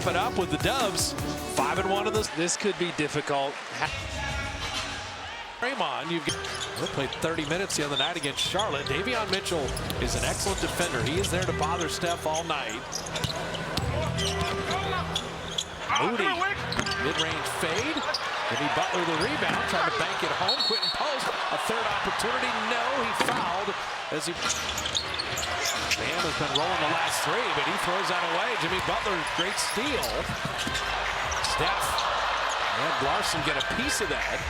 wrap it up with the Dubs. 5-1 of this. This could be difficult. Draymond, they played 30 minutes the other night against Charlotte. Davion Mitchell is an excellent defender. He is there to bother Steph all night. Moody, mid-range fade. Jimmy Butler the rebound, trying to bank it home. Quentin Post, a third opportunity. No, he fouled as he... Bam has been rolling the last three, but he throws that away. Jimmy Butler, great steal. Steph and Larson get a piece of that.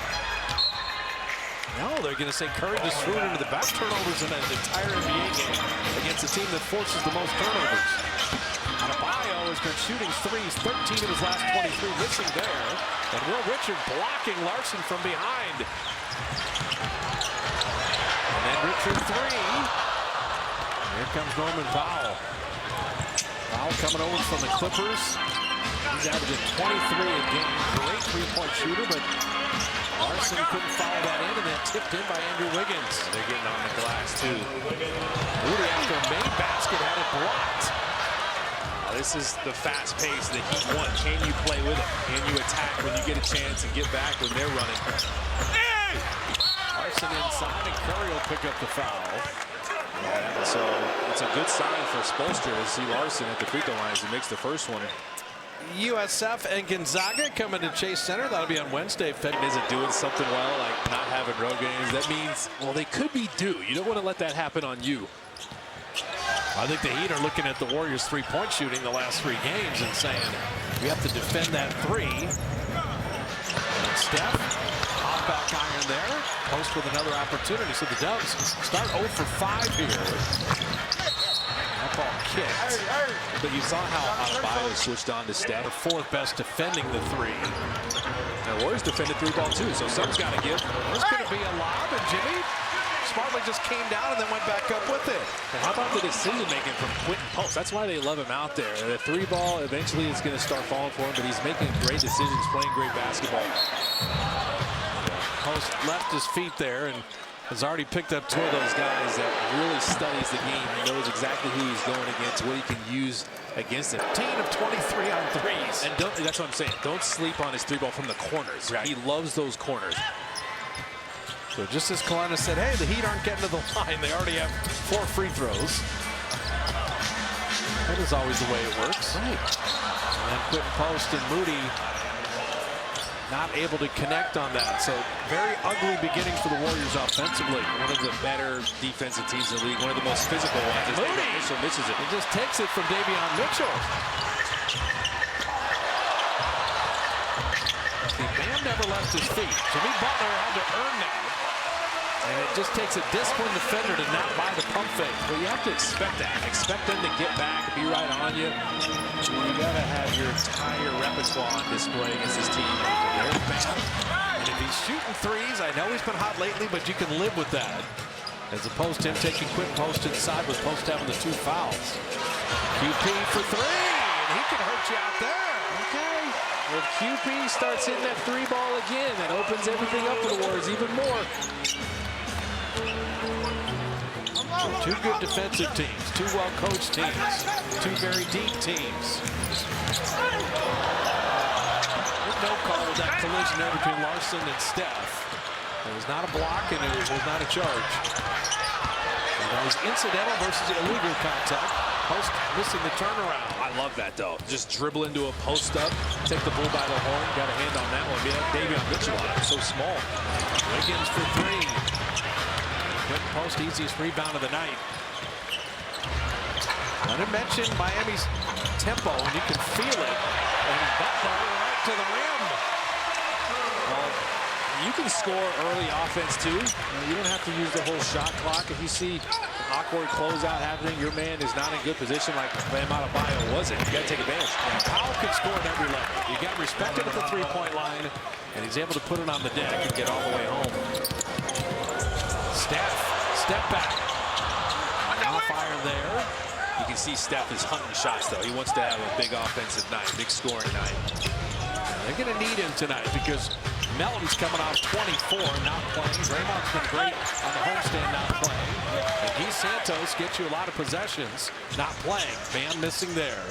No, they're going to say Curry just threw it into the back. Turnovers in an entire NBA game against a team that forces the most turnovers. Adebayo has been shooting threes, 13 of his last 23, missing there. And Will Richard blocking Larson from behind. And then Richard three. Here comes Norman Powell. Powell coming over from the Clippers. He's averaging 23 a game. Great three-point shooter, but Larson couldn't follow that in, and then tipped in by Andrew Wiggins. They're getting on the glass, too. Moody, after a made basket, had it blocked. This is the fast pace that Heat want. Can you play with it? Can you attack when you get a chance and get back when they're running? Larson inside, and Curry will pick up the foul. Yeah, so it's a good sign for Spoelstra to see Larson at the free throw line as he makes the first one. USF and Gonzaga coming to Chase Center. That'll be on Wednesday. Fed isn't doing something well, like not having road games. That means, well, they could be due. You don't want to let that happen on you. I think the Heat are looking at the Warriors' three-point shooting the last three games and saying, we have to defend that three. And Steph, hop back iron there. Post with another opportunity. So the Dubs start 0 for 5 here. That ball kicked. But you saw how Adebayo switched on to Steph. The fourth best defending the three. And the Warriors defended three ball too, so something's got to give. There's going to be a lob, and Jimmy smartly just came down and then went back up with it. And how about the decision making from Quentin Post? That's why they love him out there. The three ball eventually is going to start falling for him, but he's making great decisions, playing great basketball. Post left his feet there and has already picked up two of those guys that really studies the game. He knows exactly who he's going against, what he can use against him. 15 of 23 on threes. And that's what I'm saying. Don't sleep on his three ball from the corners. Right. He loves those corners. So just as Kalina said, hey, the Heat aren't getting to the line. They already have 4 free throws. That is always the way it works. Right. And then Quentin Post and Moody not able to connect on that. So very ugly beginning for the Warriors offensively. One of the better defensive teams in the league. One of the most physical ones. Moody misses it. He just takes it from Davion Mitchell. See, Bam never left his feet. Jimmy Butler had to earn that. And it just takes a disciplined defender to not buy the pump fake. Well, you have to expect that. Expect them to get back, be right on you. You got to have your entire repertoire on display against this team. There's Bam. And if he's shooting threes, I know he's been hot lately, but you can live with that. As opposed to him taking Quentin Post inside with Post having the 2 fouls. QP for 3, and he can hurt you out there. Okay. If QP starts hitting that 3 ball again, that opens everything up for the Warriors even more. So 2 good defensive teams, 2 well-coached teams, 2 very deep teams. No call with that collision there between Larson and Steph. It was not a block and it was not a charge. And that was incidental versus illegal contact. Post missing the turnaround. I love that though. Just dribble into a post up, take the bull by the horn, got a hand on that one. Yeah, Davion Mitchell on it, so small. Wiggins for 3. Quentin Post, easiest rebound of the night. I didn't mention Miami's tempo, and you can feel it. And Butler right to the rim. Well, you can score early offense too. You don't have to use the whole shot clock. If you see an awkward closeout happening, your man is not in good position like Bam Adebayo wasn't. You got to take advantage. And Powell can score at every level. You got to respect him at the 3-point line, and he's able to put it on the deck and get all the way home. Step back. On fire there. You can see Steph is hunting shots, though. He wants to have a big offensive night, big scoring night. They're going to need him tonight because Melton's coming off 24, not playing. Draymond's been great on the homestand, not playing. And Guy Santos gets you a lot of possessions, not playing. Bam missing there.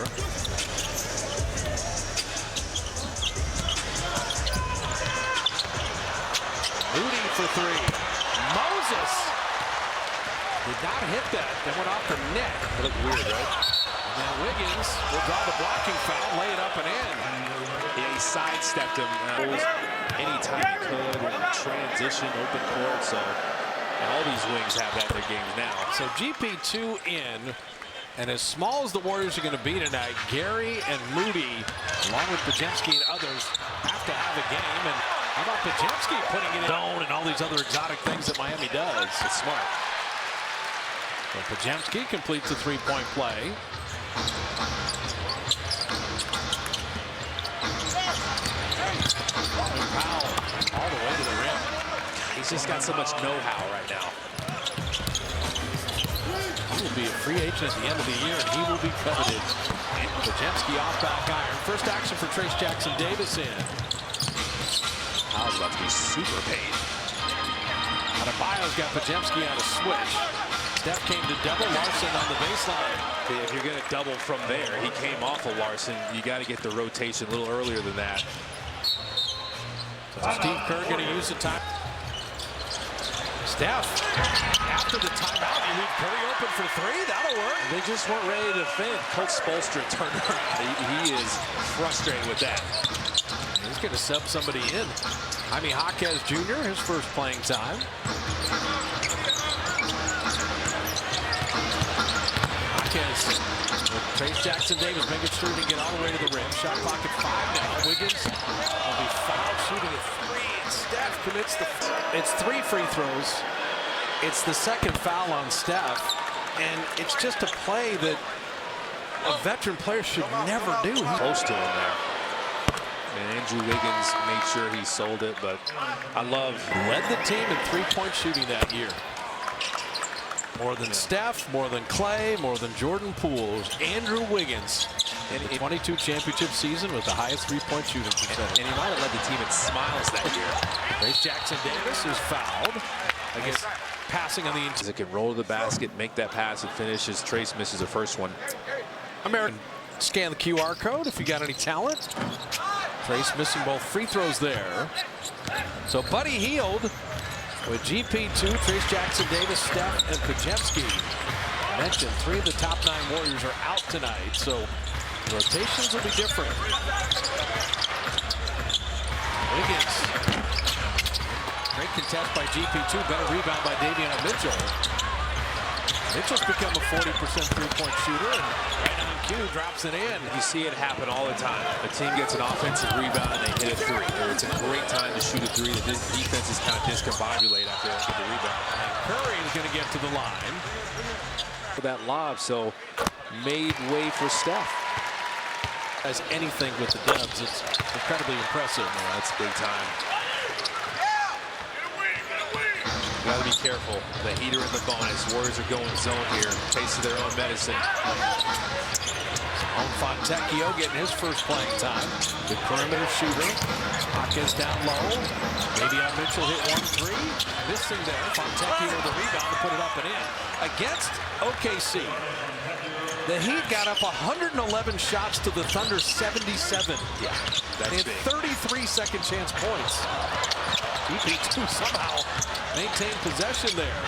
three. Moses did not hit that. That went off the net. That looked weird, right? And then Wiggins will draw the blocking foul, lay it up and in. Yeah, he sidestepped him anytime he could in transition, open court. So, and all these wings have that in their games now. So GP2 in. And as small as the Warriors are going to be tonight, Gary and Moody, along with Podziemski and others, have to have a game. And how about Podziemski putting it in zone and all these other exotic things that Miami does? It's smart. So Podziemski completes the three-point play. Powell all the way to the rim. He's just got so much know-how right now. He will be a free agent at the end of the year, and he will be coveted. Podziemski off back iron. First action for Trayce Jackson-Davis in. Powell's about to be super paid. Adebayo's got Podziemski on a switch. Steph came to double. Larson on the baseline. If you're going to double from there, he came off of Larson. You got to get the rotation a little earlier than that. So Steve Kerr going to use the time. Steph, after the timeout, you leave Curry open for three. That'll work. They just weren't ready to defend. Coach Spoelstra turned around. He is frustrated with that. He's going to sub somebody in. Jaime Jaquez Jr., his first playing time. Jaquez with Trayce Jackson-Davis making sure to get all the way to the rim. Shot clock at 5 now. Wiggins will be fouled shooting at 3. And Steph commits the... It's 3 free throws. It's the second foul on Steph. And it's just a play that a veteran player should never do. Close to him there. And Andrew Wiggins made sure he sold it, but I love... Led the team in three-point shooting that year. More than Steph, more than Clay, more than Jordan Poole. Andrew Wiggins in the 22 championship season with the highest three-point shooting percentage. And he might have led the team in smiles that year. Trayce Jackson-Davis is fouled. I guess passing on the inside. He can roll to the basket, make that pass, and finishes. Trayce misses the first one. American, scan the QR code if you got any talent. Trayce missing both free throws there. So Buddy Hield with GP2, Trayce Jackson-Davis, Steph, and Podziemski. Mentioned 3 of the top 9 Warriors are out tonight, so rotations will be different. Wiggins. Great contest by GP2, better rebound by Davion Mitchell. Mitchell's become a 40% three-point shooter, and right on cue, drops it in. You see it happen all the time. A team gets an offensive rebound and they hit a 3. Or it's a great time to shoot a 3. The defenses kind of discombobulate after they get the rebound. And Curry is going to get to the line. For that lob, so made way for Steph. As anything with the Dubs, it's incredibly impressive. Yeah, that's big time. You got to be careful. The heater in the bonus. Warriors are going zone here. Taste of their own medicine. Simone Fontecchio getting his first playing time. Good perimeter shooter. Jaquez down low. Davion Mitchell hit 1-3. Missing there. Fontecchio with the rebound to put it up and in. Against OKC. The Heat got up 111 shots to the Thunder 77. Yeah, that's they had 33 second chance points. GP2 somehow maintained possession there.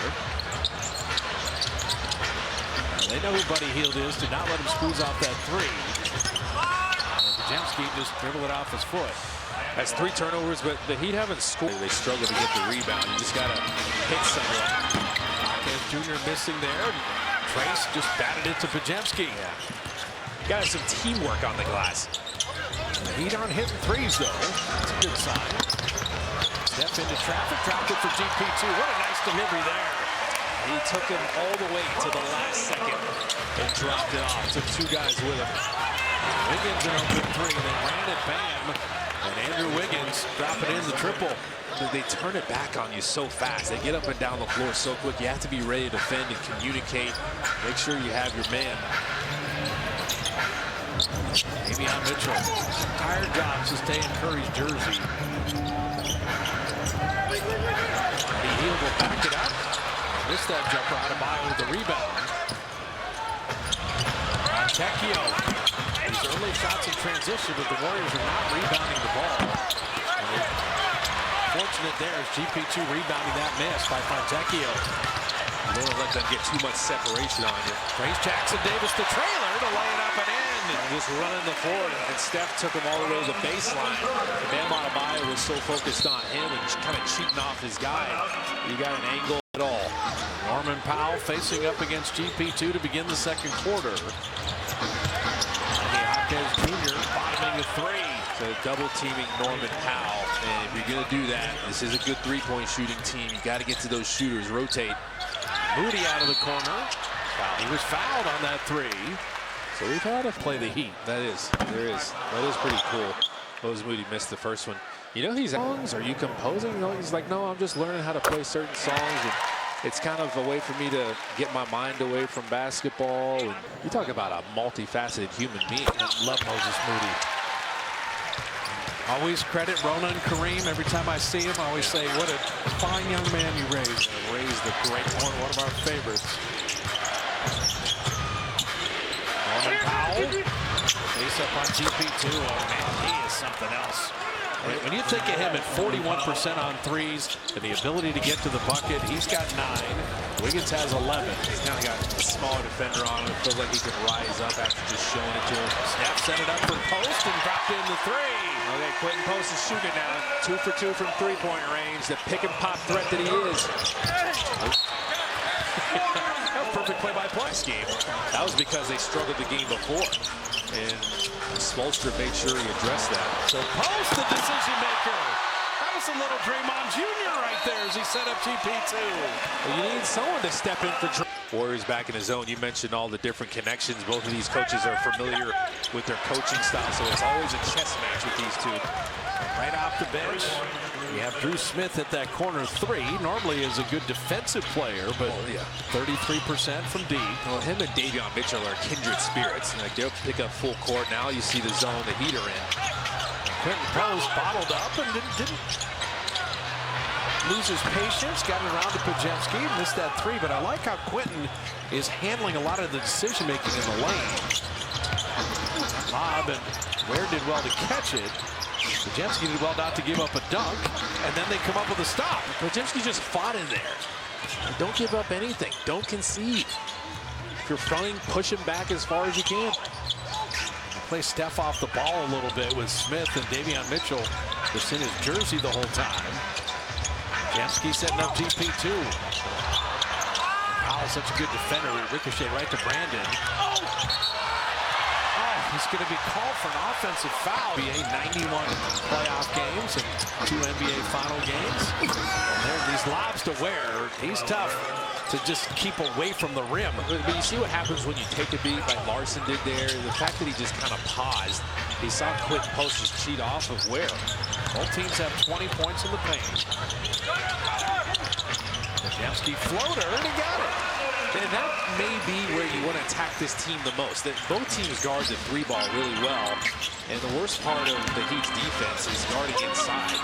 They know who Buddy Hield is. Did not let him squeeze off that 3. And Podziemski just dribbled it off his foot. That's 3 turnovers, but the Heat haven't scored. They struggle to get the rebound. You just got to hit someone. Jaquez Jr. missing there. Trayce just batted it to Podziemski. Yeah. Got some teamwork on the glass. The Heat aren't hitting 3s, though. That's a good sign. Steph into traffic, dropped it for GP2. What a nice delivery there. He took him all the way to the last second and dropped it off. Took 2 guys with him. Wiggins an open 3. They ran it, bam. And Andrew Wiggins dropping in the triple. They turn it back on you so fast. They get up and down the floor so quick. You have to be ready to defend and communicate. Make sure you have your man. Davion Mitchell. Tired job to stay in Curry's jersey. Buddy Hield will back it up. Missed that jumper. Adebayo with the rebound. Fontecchio. These early shots in transition, but the Warriors are not rebounding the ball. unfortunate there as GP2 rebounding that miss by Fontecchio. You don't want to let them get too much separation on you. Trace Jackson Davis, the trailer, to lay it up and in. Just running the floor, and Steph took him all the way to the baseline. Bam Adebayo was so focused on him and kind of cheating off his guy. You got an angle at all. Norman Powell facing up against GP2 to begin the second quarter. Jaquez Jr. bottoming the three. So double teaming Norman Powell. And if you're going to do that, this is a good three-point shooting team. You got to get to those shooters, rotate. Moody out of the corner. He was fouled on that three. So we've had to play the Heat. That is pretty cool. Moses Moody missed the first one. You know, he's songs. Are you composing? No, he's like, no, I'm just learning how to play certain songs. And it's kind of a way for me to get my mind away from basketball. And you talk about a multifaceted human being. I love Moses Moody. Always credit Ronan Kareem. Every time I see him, I always say, what a fine young man you raised. Raised the great one of our favorites. Norman Powell. Face up on GP2. Oh, man, he is something else. When you think of him at 41% on threes and the ability to get to the bucket, he's got 9. Wiggins has 11. He's kind of got a smaller defender on him. It feels like he can rise up after just showing it to him. Snap set it up for Post and dropped in the three. Okay, Quentin Post is shooting it now. 2 for 2 from three-point range. The pick and pop threat that he is. Perfect play-by-play game. That was because they struggled the game before. And Spoelstra made sure he addressed that. So Post, the decision maker. That was a little Draymond Jr. right there as he set up GP2. Well, you need someone to step in for Warriors back in the zone. You mentioned all the different connections. Both of these coaches are familiar with their coaching style, so it's always a chess match with these two. Right off the bench, we have Drew Smith at that corner three. Normally is a good defensive player, but 33% from D. Well, him and Davion Mitchell are kindred spirits. Like, they'll pick up full court. Now you see the zone the Heat are in. Quentin Post bottled up and didn't lose his patience. Got it around to Podziemski. Missed that three, but I like how Quentin is handling a lot of the decision making in the lane. Lob, and Ware did well to catch it. Podziemski did well not to give up a dunk, and then they come up with a stop. Podziemski just fought in there. Don't give up anything. Don't concede. If you're fronting, push him back as far as you can. Play Steph off the ball a little bit with Smith and Davion Mitchell just in his jersey the whole time. Podziemski setting up GP2. Powell's such a good defender. Ricochet right to Brandon. He's going to be called for an offensive foul. NBA 91 playoff games and 2 NBA final games. And there are these lobs to Ware. He's tough to just keep away from the rim. But you see what happens when you take a beat like Larson did there. The fact that he just kind of paused. He saw Quentin Post just cheat off of Ware. Both teams have 20 points in the paint. Podziemski floater, and he got it. And that may be where you want to attack this team the most. That both teams guard the three ball really well. And the worst part of the Heat's defense is guarding inside.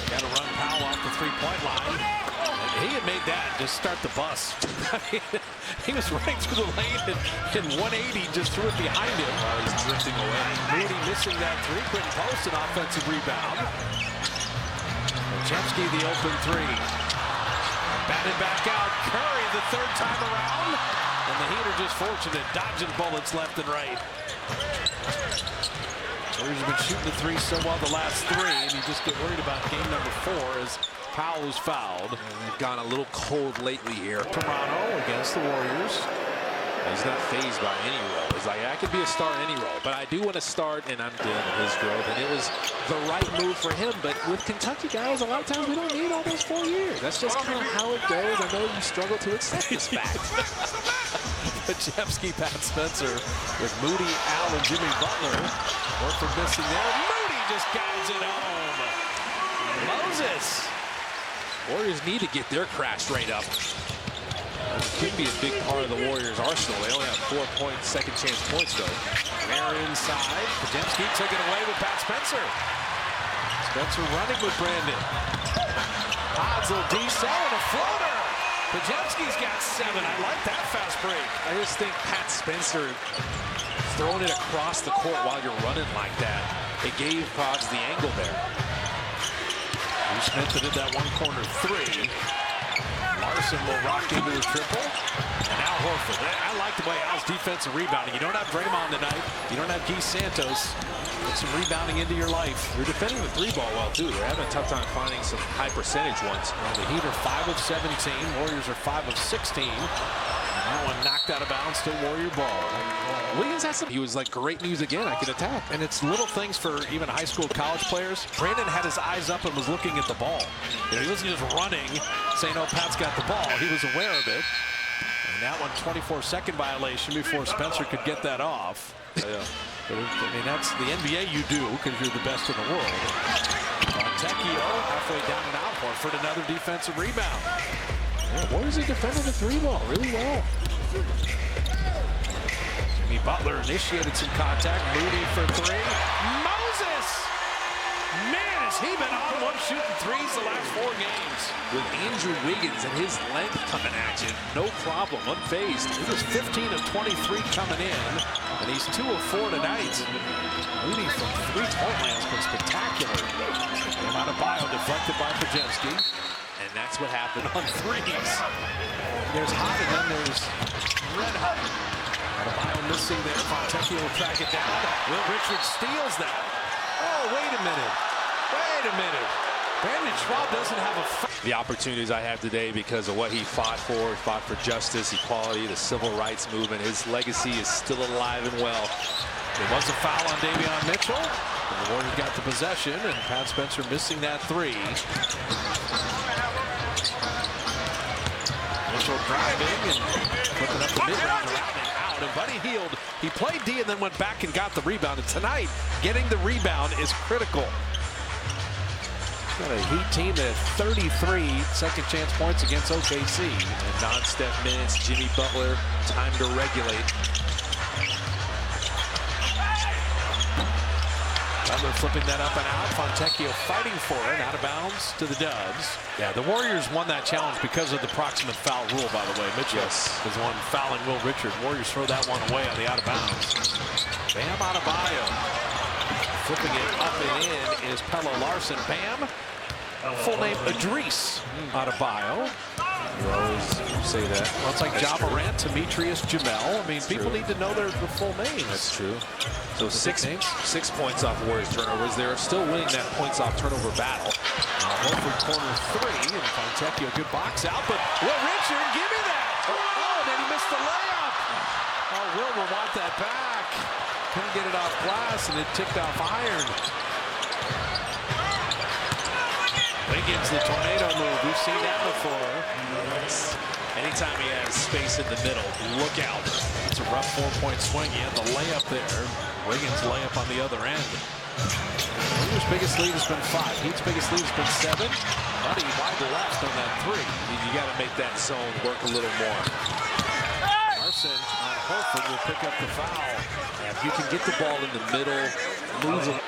Got to run Powell off the three-point line. And he had made that just start the bus. I mean, he was running through the lane and 180 just threw it behind him. He's drifting away. Moody missing that three. Quentin Post, an offensive rebound. Podziemski the open three. Batted back out. Curry the third time around. And the Heat are just fortunate, dodging bullets left and right. Curry's been shooting the three so well the last three, and you just get worried about game number 4 as Powell is fouled. And they've gone a little cold lately here. Toronto against the Warriors. He's not fazed by any role. He's like, I could be a star in any role, but I do want to start, and I'm dealing with his growth. And it was the right move for him. But with Kentucky guys, a lot of times we don't need all those 4 years. That's just kind of how it goes. I know you struggle to accept this fact. Podziemski, Pat Spencer with Moody, Al, and Jimmy Butler. Horford missing there. Moody just guides it home. Moses. Warriors need to get their crash rate up. Could be a big part of the Warriors' arsenal. They only have 4-point second chance points, though. Ware inside. Podziemski took it away with Pat Spencer. Spencer running with Brandon. Hazel D-cell and a floater. Podziemski's got 7. I like that fast break. I just think Pat Spencer throwing it across the court while you're running like that, it gave Pods the angle there. Smith did that one corner three. Larson will rock into a triple. And Al Horford. I like the way Al's defensive rebounding. You don't have Draymond tonight. You don't have Guy Santos. Get some rebounding into your life. You're defending the three ball well, too. They're having a tough time finding some high percentage ones. Well, the Heat are 5 of 17. Warriors are 5 of 16. And that one knocked out of bounds to Warrior ball. Wiggins had some. He was like great news again. I could attack. And it's little things for even high school, college players. Brandon had his eyes up and was looking at the ball. You know, he wasn't just running, saying, "Oh, Pat's got the ball." He was aware of it. And that one, 24-second violation before Spencer could get that off. Yeah. But I mean, that's the NBA you do because you're the best in the world. Fontecchio halfway down and out. Horford another defensive rebound. Yeah, Warriors are defending the three ball really well. Jimmy Butler initiated some contact. Moody for three. Moses! Man, has he been on one shooting threes the last 4 games. With Andrew Wiggins and his length coming at you, no problem, unfazed. He was 15 of 23 coming in, and he's 2 of 4 tonight. Moody from 3-point land's been spectacular. Adebayo deflected by Podziemski. And that's what happened On threes. There's hot and then there's red hot. Adebayo missing there. Fontecchio will track it down. Will Richards steals that. Oh, wait a minute. Wait a minute. Brandon Schwab doesn't have a... The opportunities I have today because of what he fought for. He fought for justice, equality, the civil rights movement. His legacy is still alive and well. There was a foul on Davion Mitchell. And the Warriors got the possession, and Pat Spencer missing that three. Mitchell driving and flipping up the mid-range around and out. And Buddy Hield, he played D and then went back and got the rebound. And tonight, getting the rebound is critical. Got a Heat team that had 33 second-chance points against OKC. And non-step minutes, Jimmy Butler, time to regulate. Butler flipping that up and out. Fontecchio fighting for it. Out of bounds to the Dubs. Yeah, the Warriors won that challenge because of the proximate foul rule, by the way. Mitchell is the one fouling Will Richard. Warriors throw that one away on the out of bounds. Bam Adebayo. Flipping it up and in is Pelle Larsson. Bam. Full name Idris Adebayo. You always say that. Well, it's like Ja Morant, Demetrius Jamel. I mean, people need to know their full names. That's true. So 6 points off Warriors turnovers. They're still winning that points off turnover battle. Horford corner three, and Fontecchio good box out, but Will Richard, give me that! Oh, and then he missed the layup. Oh, Will want that back. Couldn't get it off glass, and it ticked off iron. Wiggins, the tornado move. We've seen that before. Anytime he has space in the middle, look out. It's a rough 4-point swing. He had the layup there. Wiggins layup on the other end. Warriors' biggest lead has been 5. Heat's biggest lead has been 7. Buddy wide left on that 3. You got to make that zone work a little more. Larson on Horford will pick up the foul. And if you can get the ball in the middle, move it.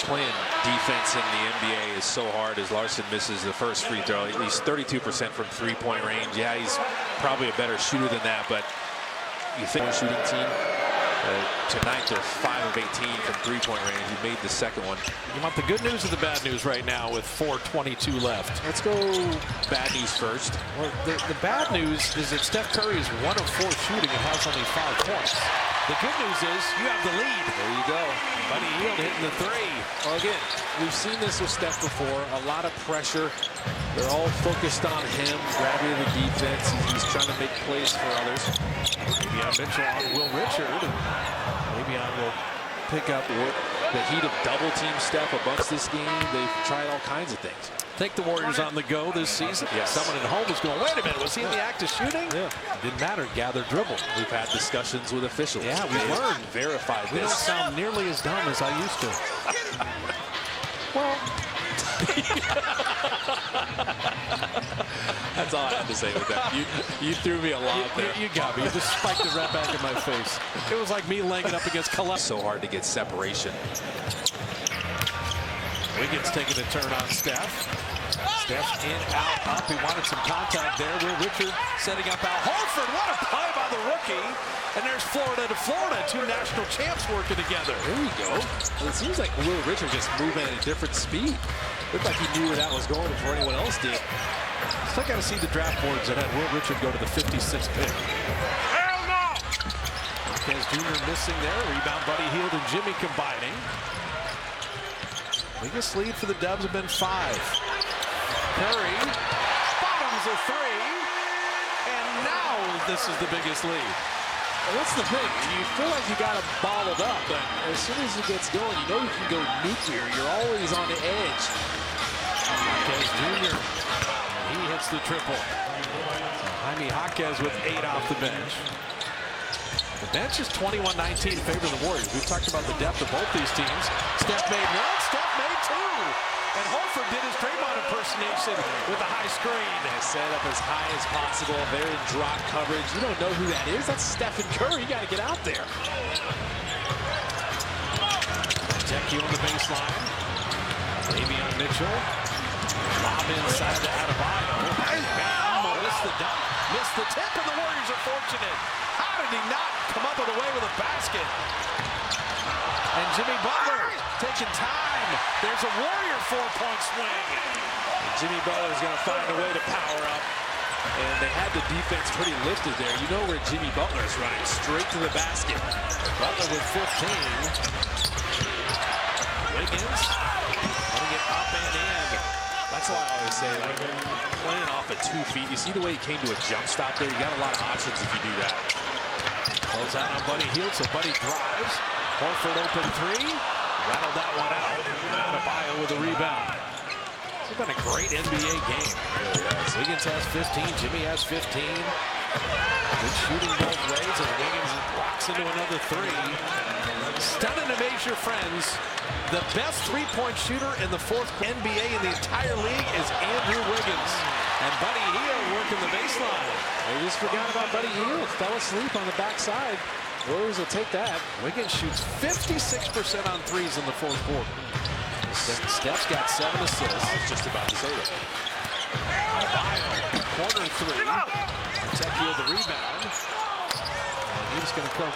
Playing defense in the NBA is so hard as Larson misses the first free throw. He's 32% from 3-point range. Yeah, he's probably a better shooter than that, but you think a shooting team? Tonight they're 5 of 18 from 3-point range. He made the second one. You want the good news or the bad news right now with 4:22 left? Let's go bad news first. Well, the bad news is that Steph Curry is 1 of 4 shooting and has only 5 points. The good news is you have the lead. There you go. Buddy Hield hitting the 3. Well, again, we've seen this with Steph before. A lot of pressure. They're all focused on him, grabbing the defense. He's trying to make plays for others. Maybe on Mitchell on Will Richard. Maybe on will pick up the Heat of double team Steph amongst this game. They've tried all kinds of things. Take the Warriors on the go this season. Yes. Someone at home was going, wait a minute, was he in the act of shooting? Yeah. Didn't matter, gather, dribble. We've had discussions with officials. Yeah, we've learned. Verified We this. don't sound nearly as dumb as I used to. Well, that's all I have to say with that. You threw me a lot there. You got me. You just spiked it right back in my face. It was like me laying it up against Colette. So hard to get separation. Wiggins taking a turn on Steph. Steph's in, out, up. He wanted some contact there. Will Richard setting up Al Horford. What a play by the rookie. And there's Florida to Florida, 2 national champs working together. There we go. Well, it seems like Will Richard just moving at a different speed. Looked like he knew where that was going before anyone else did. Still got to see the draft boards that had Will Richard go to the 56th pick. Hell no! Marquez Jr. missing there. Rebound, Buddy Hield and Jimmy combining. Biggest lead for the Dubs have been 5. Curry bottoms a 3. And now this is the biggest lead. And that's the thing. You feel like you got him bottled up, but as soon as he gets going, you know you can go nuclear. You're always on the edge. Marquez Jr. He hits the triple. Jaime Jaquez with 8 off the bench. The bench is 21-19 in favor of the Warriors. We've talked about the depth of both these teams. Steph made 1, Steph made 2. And Horford did his Draymond impersonation with a high screen. They set up as high as possible. They're in drop coverage. You don't know who that is. That's Stephen Curry. You got to get out there. Tecchio on the baseline. Davion Mitchell. Lob inside to Adebayo. Bam! Missed the dunk. Missed the tip, and the Warriors are fortunate. How did he not come up with a way with a basket? And Jimmy Butler taking time. There's a Warrior 4-point swing. And Jimmy Butler's going to find a way to power up. And they had the defense pretty lifted there. You know where Jimmy Butler's running, straight to the basket. Butler with 15. Wiggins putting it up and in. That's why I always say, like, playing off at 2 feet, you see the way he came to a jump stop there? You got a lot of options if you do that. Close out on Buddy Hield, so Buddy drives. Horford open 3. Rattled that one out. Adebayo with a rebound. It's been a great NBA game. Wiggins has 15. Jimmy has 15. Good shooting both ways as Wiggins rocks into another 3. Stunning to amaze your friends. The best 3-point shooter in the 4th NBA in the entire league is Andrew Wiggins. And Buddy Hield working the baseline. They just forgot about Buddy Hield. Fell asleep on the backside. Warriors will take that. Wiggins shoots 56% on 3s in the 4th quarter. Steph's got 7 assists. I was just about to say that. Corner 3. Tecchio the rebound. And he's going to come